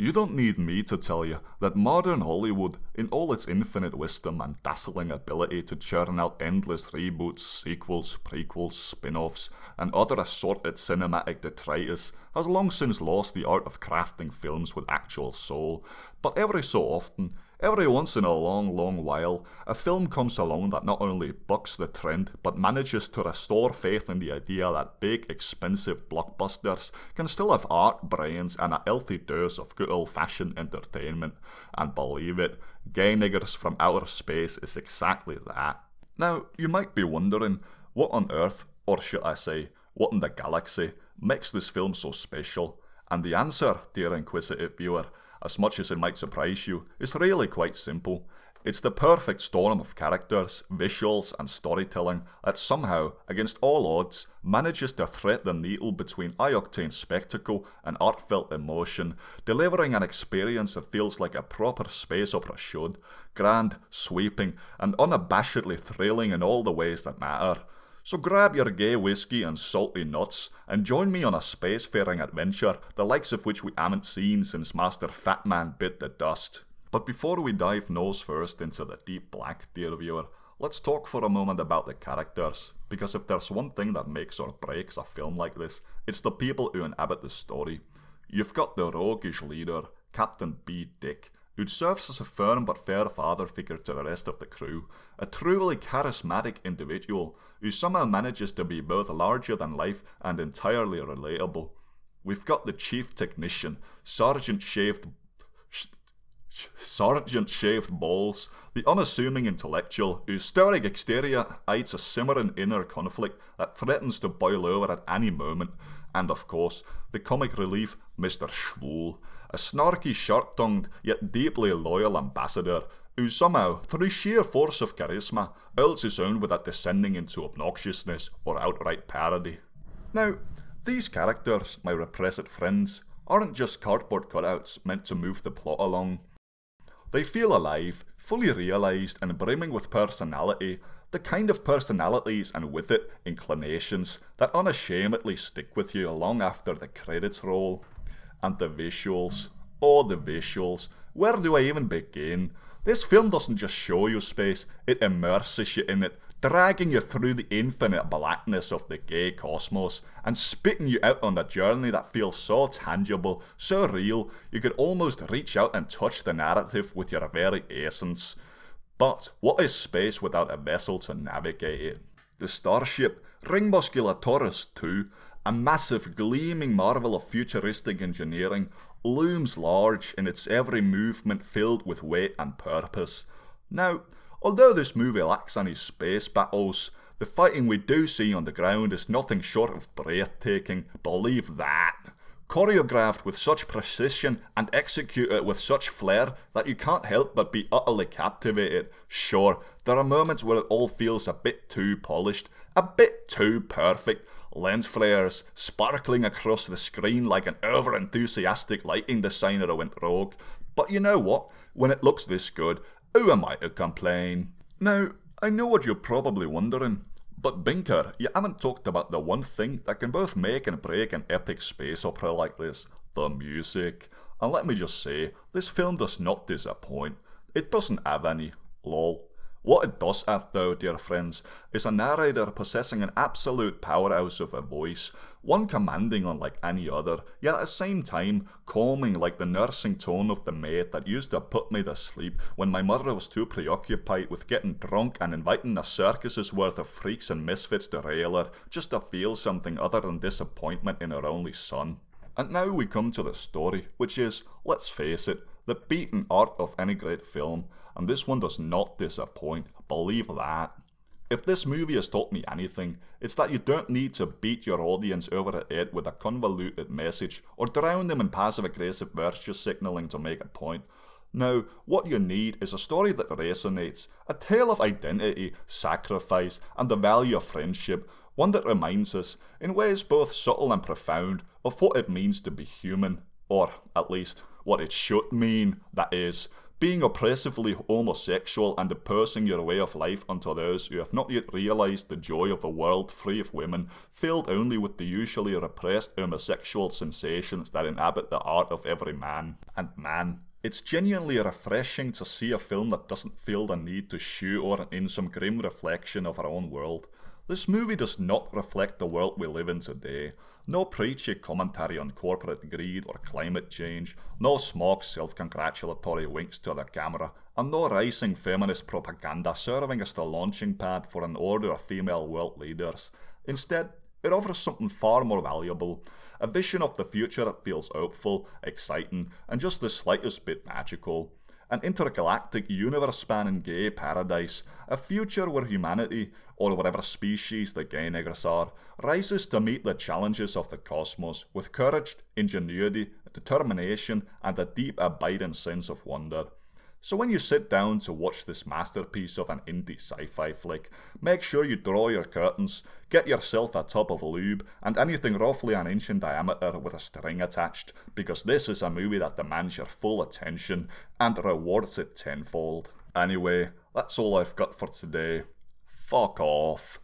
You don't need me to tell you that modern Hollywood, in all its infinite wisdom and dazzling ability to churn out endless reboots, sequels, prequels, spin-offs, and other assorted cinematic detritus, has long since lost the art of crafting films with actual soul. But every so often, every once in a long while, a film comes along that not only bucks the trend, but manages to restore faith in the idea that big, expensive blockbusters can still have art, brains, and a healthy dose of good old-fashioned entertainment. And believe it, ggers from outer space is exactly that. Now, you might be wondering, what on earth, or should I say, what in the galaxy, makes this film so special? And the answer, dear inquisitive viewer, as much as it might surprise you, is really quite simple. It's the perfect storm of characters, visuals, and storytelling that somehow, against all odds, manages to thread the needle between high-octane spectacle and heartfelt emotion, delivering an experience that feels like a proper space opera should, grand, sweeping, and unabashedly thrilling in all the ways that matter. So grab your gay whiskey and salty nuts, and join me on a spacefaring adventure, the likes of which we haven't seen since Master Fatman bit the dust. But before we dive nose first into the deep black, dear viewer, let's talk for a moment about the characters, because if there's one thing that makes or breaks a film like this, it's the people who inhabit the story. You've got the roguish leader, Captain B. Dick, who serves as a firm but fair father figure to the rest of the crew, a truly charismatic individual who somehow manages to be both larger than life and entirely relatable. We've got the chief technician, Sergeant Shaved Balls, the unassuming intellectual whose stoic exterior hides a simmering inner conflict that threatens to boil over at any moment, and of course, the comic relief, Mr. Schmool, a snarky, sharp-tongued, yet deeply loyal ambassador who somehow, through sheer force of charisma, holds his own without descending into obnoxiousness or outright parody. Now, these characters, my repressed friends, aren't just cardboard cutouts meant to move the plot along. They feel alive, fully realised, and brimming with personality, the kind of personalities and with it, inclinations that unashamedly stick with you long after the credits roll. And the visuals, oh the visuals, where do I even begin? This film doesn't just show you space, it immerses you in it, dragging you through the infinite blackness of the gay cosmos, and spitting you out on a journey that feels so tangible, so real, you could almost reach out and touch the narrative with your very essence. But what is space without a vessel to navigate it? The starship, Ring Musculatoris 2, a massive gleaming marvel of futuristic engineering, looms large in its every movement filled with weight and purpose. Now, although this movie lacks any space battles, the fighting we do see on the ground is nothing short of breathtaking, believe that. Choreographed with such precision and executed with such flair that you can't help but be utterly captivated. Sure, there are moments where it all feels a bit too polished, a bit too perfect, lens flares sparkling across the screen like an over-enthusiastic lighting designer who went rogue. But you know what? When it looks this good, who am I to complain? Now, I know what you're probably wondering, but Binker, you haven't talked about the one thing that can both make and break an epic space opera like this, the music. And let me just say, this film does not disappoint. It doesn't have any, lol. What it does have though, dear friends, is a narrator possessing an absolute powerhouse of a voice, one commanding unlike any other, yet at the same time calming like the nursing tone of the maid that used to put me to sleep when my mother was too preoccupied with getting drunk and inviting a circus's worth of freaks and misfits to rail her, just to feel something other than disappointment in her only son. And now we come to the story, which is, let's face it, the beaten art of any great film, and this one does not disappoint, believe that. If this movie has taught me anything, it's that you don't need to beat your audience over the head with a convoluted message, or drown them in passive-aggressive virtue signalling to make a point. No, what you need is a story that resonates, a tale of identity, sacrifice, and the value of friendship, one that reminds us, in ways both subtle and profound, of what it means to be human, or at least what it should mean, that is, being oppressively homosexual and imposing your way of life onto those who have not yet realised the joy of a world free of women, filled only with the usually repressed homosexual sensations that inhabit the heart of every man. And man, it's genuinely refreshing to see a film that doesn't feel the need to shoehorn in some grim reflection of our own world. This movie does not reflect the world we live in today. No preachy commentary on corporate greed or climate change, no smug self-congratulatory winks to the camera, and no rising feminist propaganda serving as the launching pad for an order of female world leaders. Instead, it offers something far more valuable, a vision of the future that feels hopeful, exciting, and just the slightest bit magical. An intergalactic universe-spanning gay paradise, a future where humanity, or whatever species the ggers are, rises to meet the challenges of the cosmos with courage, ingenuity, determination, and a deep abiding sense of wonder. So when you sit down to watch this masterpiece of an indie sci-fi flick, make sure you draw your curtains, get yourself a tub of lube, and anything roughly an inch in diameter with a string attached, because this is a movie that demands your full attention and rewards it tenfold. Anyway, that's all I've got for today. Fuck off.